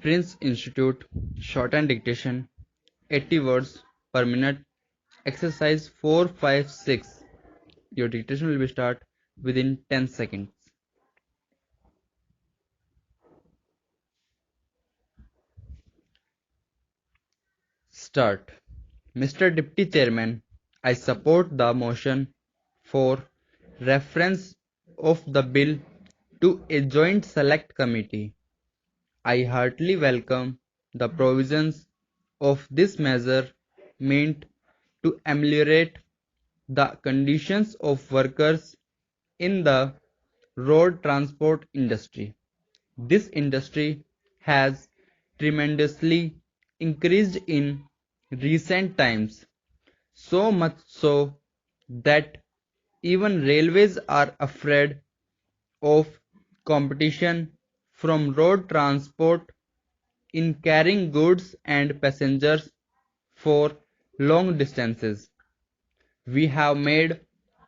Prince Institute, Shorthand Dictation, 80 words per minute, exercise 456. Your dictation will be start within 10 seconds. Start. Mr. Deputy Chairman, I support the motion for reference of the bill to a joint select committee. I heartily welcome the provisions of this measure meant to ameliorate the conditions of workers in the road transport industry. This industry has tremendously increased in recent times, so much so that even railways are afraid of competition from road transport in carrying goods and passengers for long distances. We have made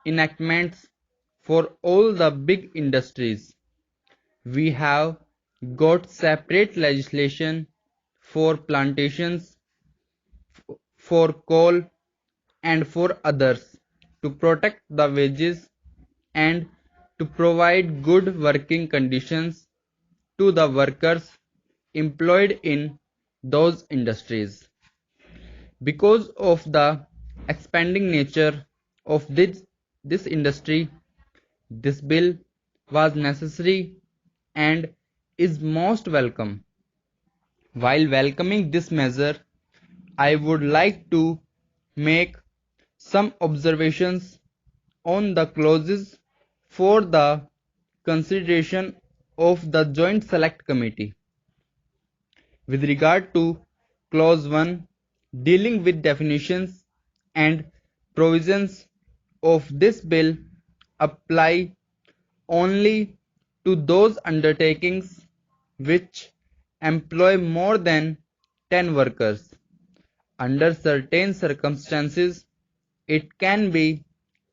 enactments for all the big industries. We have got separate legislation for plantations, for coal, and for others to protect the wages and to provide good working conditions to the workers employed in those industries. Because of the expanding nature of this industry, this bill was necessary and is most welcome. While welcoming this measure, I would like to make some observations on the clauses for the consideration of the Joint Select Committee. With regard to Clause 1 dealing with definitions and provisions of this bill apply only to those undertakings which employ more than 10 workers. Under certain circumstances, it can be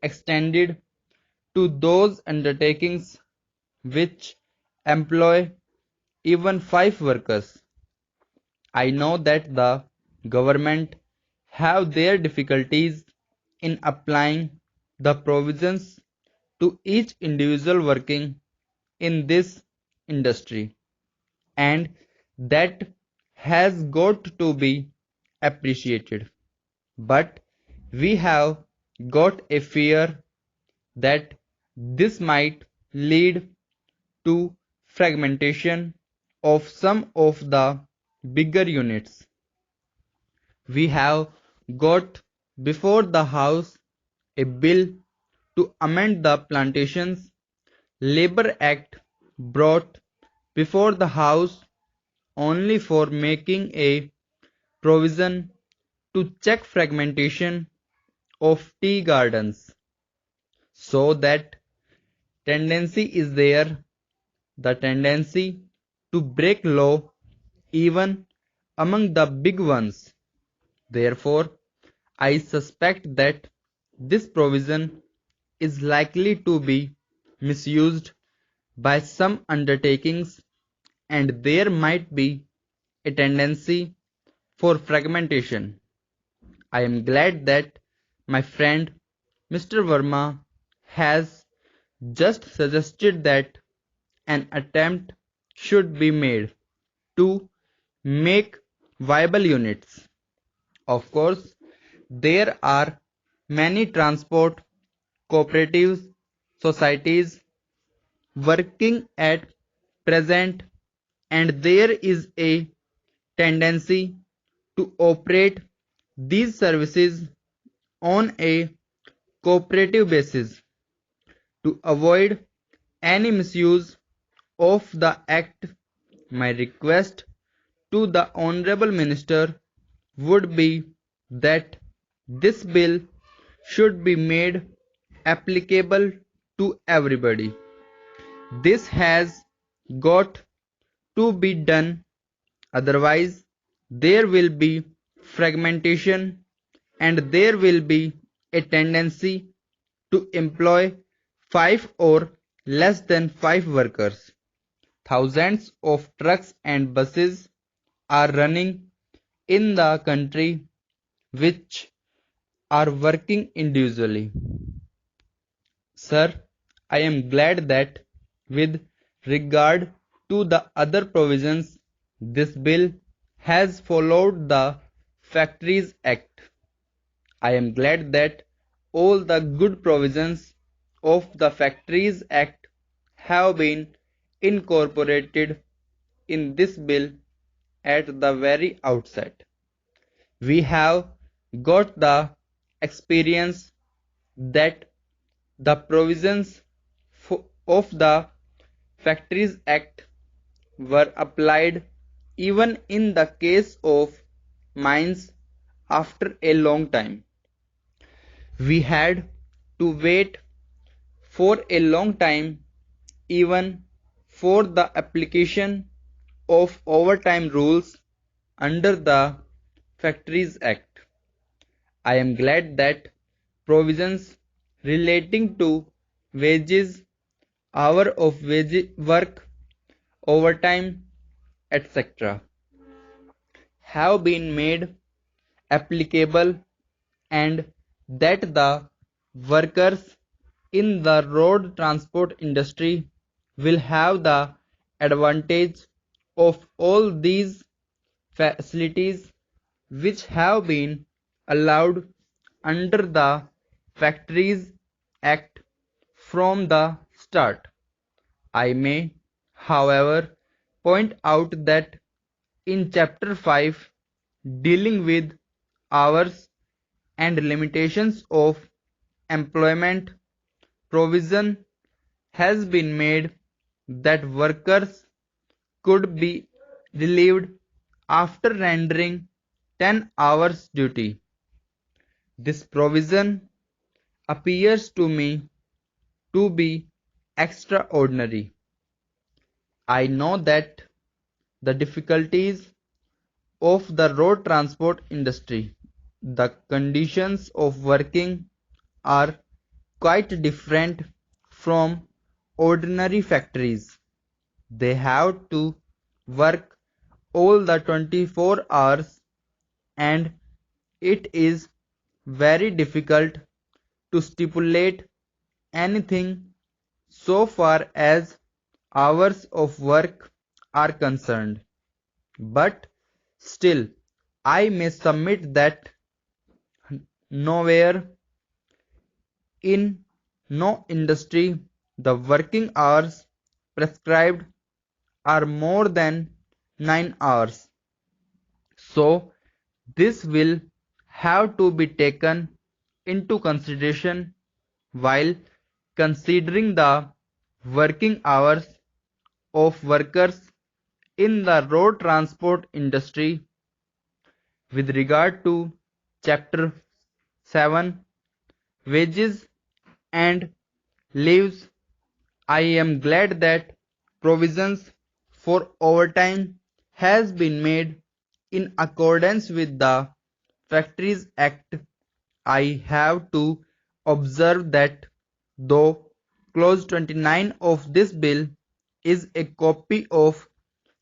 extended to those undertakings which employ even 5 workers. I know that the government have their difficulties in applying the provisions to each individual working in this industry, and that has got to be appreciated. But we have got a fear that this might lead to fragmentation of some of the bigger units. We have got before the House a bill to amend the Plantations Labour Act brought before the House only for making a provision to check fragmentation of tea gardens, so that tendency is there, the tendency to break law even among the big ones. Therefore, I suspect that this provision is likely to be misused by some undertakings, and there might be a tendency for fragmentation. I am glad that my friend Mr. Verma has just suggested that an attempt should be made to make viable units. Of course, there are many transport cooperatives, societies working at present, and there is a tendency to operate these services on a cooperative basis. To avoid any misuse of the Act, my request to the Honourable Minister would be that this bill should be made applicable to everybody. This has got to be done, otherwise there will be fragmentation and there will be a tendency to employ 5 or less than 5 workers. Thousands of trucks and buses are running in the country which are working individually. Sir, I am glad that with regard to the other provisions, this bill has followed the Factories Act. I am glad that all the good provisions of the Factories Act have been incorporated in this bill at the very outset. We have got the experience that the provisions of the Factories Act were applied even in the case of mines after a long time. We had to wait for a long time even for the application of overtime rules under the Factories Act. I am glad that provisions relating to wages, hour of work, overtime, etc. have been made applicable and that the workers in the road transport industry will have the advantage of all these facilities which have been allowed under the Factories Act from the start. I may, however, point out that in Chapter 5, dealing with hours and limitations of employment, provision has been made that workers could be relieved after rendering 10 hours duty. This provision appears to me to be extraordinary. I know that the difficulties of the road transport industry. The conditions of working are quite different from ordinary factories. They have to work all the 24 hours and it is very difficult to stipulate anything so far as hours of work are concerned. But still, I may submit that nowhere in no industry the working hours prescribed are more than 9 hours. So this will have to be taken into consideration while considering the working hours of workers in the road transport industry with regard to Chapter 7 Wages and Leaves. I am glad that provisions for overtime has been made in accordance with the Factories Act. I have to observe that though clause 29 of this bill is a copy of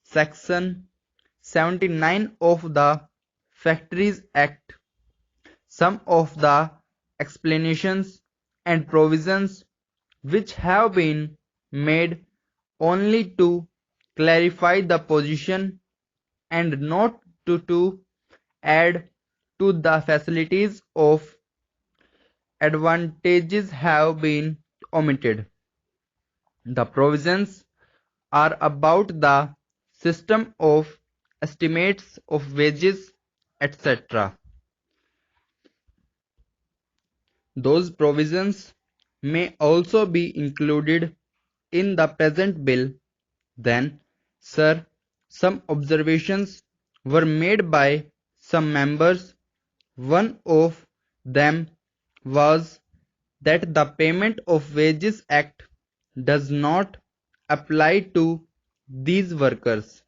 section 79 of the Factories Act, some of the explanations and provisions which have been made only to clarify the position and not to add to the facilities of advantages have been omitted. The provisions are about the system of estimates of wages, etc. Those provisions may also be included in the present bill. Then, sir, some observations were made by some members. One of them was that the Payment of Wages Act does not apply to these workers.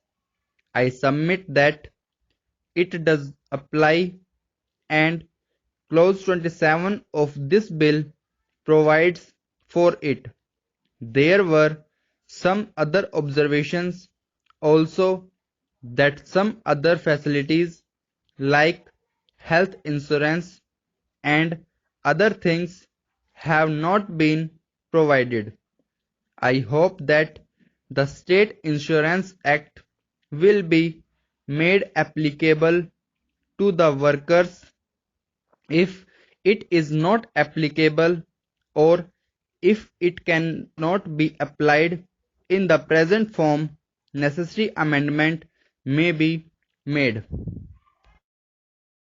I submit that it does apply and clause 27 of this bill provides for it. There were some other observations also that some other facilities like health insurance and other things have not been provided. I hope that the State Insurance Act will be made applicable to the workers. If it is not applicable, or if it cannot be applied in the present form, necessary amendment may be made.